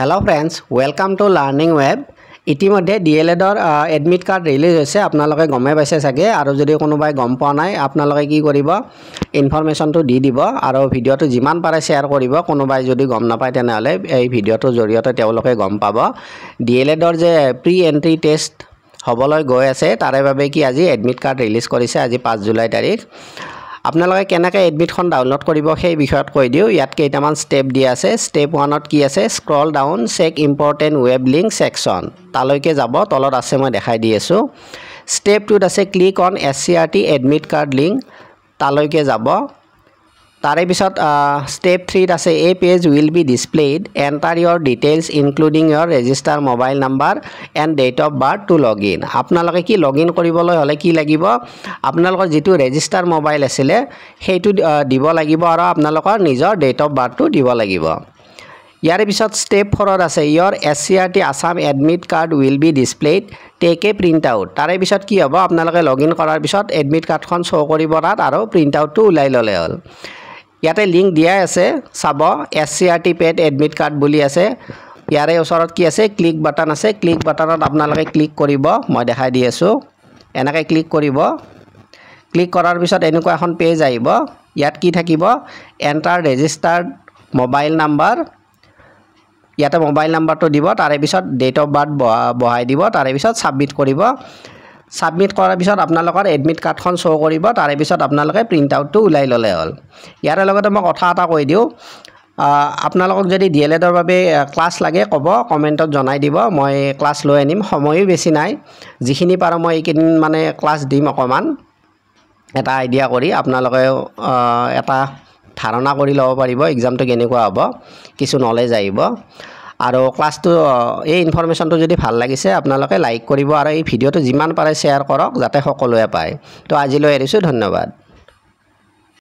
Hello friends, welcome to Learning Web. ইতিমধ্যে ডিএলএডৰ admit card release হৈছে আপোনালোকে গমে পাইছে চাগে আৰু যদি কোনোবাই গম পোৱা নাই আপোনালোকে কি কৰিব ইনফৰমেশনটো দি দিব আৰু ভিডিওটো যিমান পাৰে শেয়াৰ কৰিব কোনোবাই যদি গম নাপায় তেনেহলে এই ভিডিওটোৰ জৰিয়তে তেওঁলোকে গম পাব ডিএলএডৰ যে প্ৰি এন্ট্ৰি টেষ্ট হবলৈ গৈ আছে তাৰে বাবে কি আজি এডমিট কাৰ্ড ৰিলিজ কৰিছে আজি 5 জুলাই তাৰিখ আপোনালোকে কেনেকৈ এডমিটখন ডাউনলোড কৰিব সেই বিষয়ত কৈ দিও ইয়াত কেইটামান স্টেপ দিয়া আছে স্টেপ 1 ত কি আছে scroll down check important web link section তালৈকে যাব তলত আছে মই দেখাই দি আছো স্টেপ 2 ত আছে ক্লিক অন এসচিআৰটি এডমিট কাৰ্ড লিংক তালৈকে যাব তাৰে পিছত স্টেপ 3 ত আছে a page will be displayed enter your details including your register mobile number and date of birth to log in আপোনালোকে কি লগ ইন কৰিবলৈ হলে কি লাগিব আপোনালোকৰ যেটো ৰেজিষ্টাৰ মোবাইল আছিল হেইটো দিব লাগিব আৰু আপোনালোকৰ নিজৰ ডেট অফ বাৰ্থটো দিব লাগিব ইয়াৰ পিছত স্টেপ 4 ত আছে your SCRT Assam admit card will be displayed take a print out তাৰে পিছত কি হ'ব আপোনালোকে লগ ইন কৰাৰ পিছত এডমিট কাৰ্ডখন শো কৰিব তাত আৰু প্ৰিন্ট আউটটো উলাই ললে হ'ল ইয়াতে লিংক দিয়া আছে চাব SCRT paid admit card বুলি আছে ইয়াৰে ওচৰত কি আছে ক্লিক বাটন আছে ক্লিক বাটনত আপোনালোকে ক্লিক কৰিব মই দেখাই দি আছো এনেকৈ ক্লিক কৰিব ক্লিক কৰাৰ পিছত এনেকুৱা এখন পেজ আহিব ইয়াত কি থাকিব এন্টাৰ ৰেজিষ্টাৰ্ড মোবাইল নাম্বাৰ ইয়াতে মোবাইল নাম্বাৰটো দিব তাৰে পিছত ডেট অফ বাৰ্থ বহাই দিব তাৰে পিছত সাবমিট কৰিব সাবমিট কৰাৰ পিছত আপোনালোকৰ এডমিট কাৰ্ডখন শো কৰিব তাৰে পিছত আপোনালোকে প্ৰিন্ট আউটটো উলাই ললে হ'ল ইয়াৰ লগতে মই কথা এটা কৈ দিও আপোনালোকক যদি ডিএলএডৰ বাবে ক্লাস লাগে কব কমেন্টত জনাই দিব মই ক্লাস লৈ আনিম সময়ই বেছি নাই যিখিনি পাৰো মই এইকিন মানে ক্লাস দিম অকমান এটা আইডিয়া কৰি আপোনালোকে এটা ধাৰণা কৰি লব পাৰিব এক্সামটো কেনেকুৱা হ'ব কিছু নলেজ আহিব আৰু ক্লাসটো এই ইনফৰমেশনটো যদি ভাল লাগিছে আপোনালোকে লাইক কৰিব আৰু এই ভিডিওটো যিমান পাৰে শেয়াৰ কৰক যাতে সকলোৱে পায় তো আজিলৈ এৰিছো ধন্যবাদ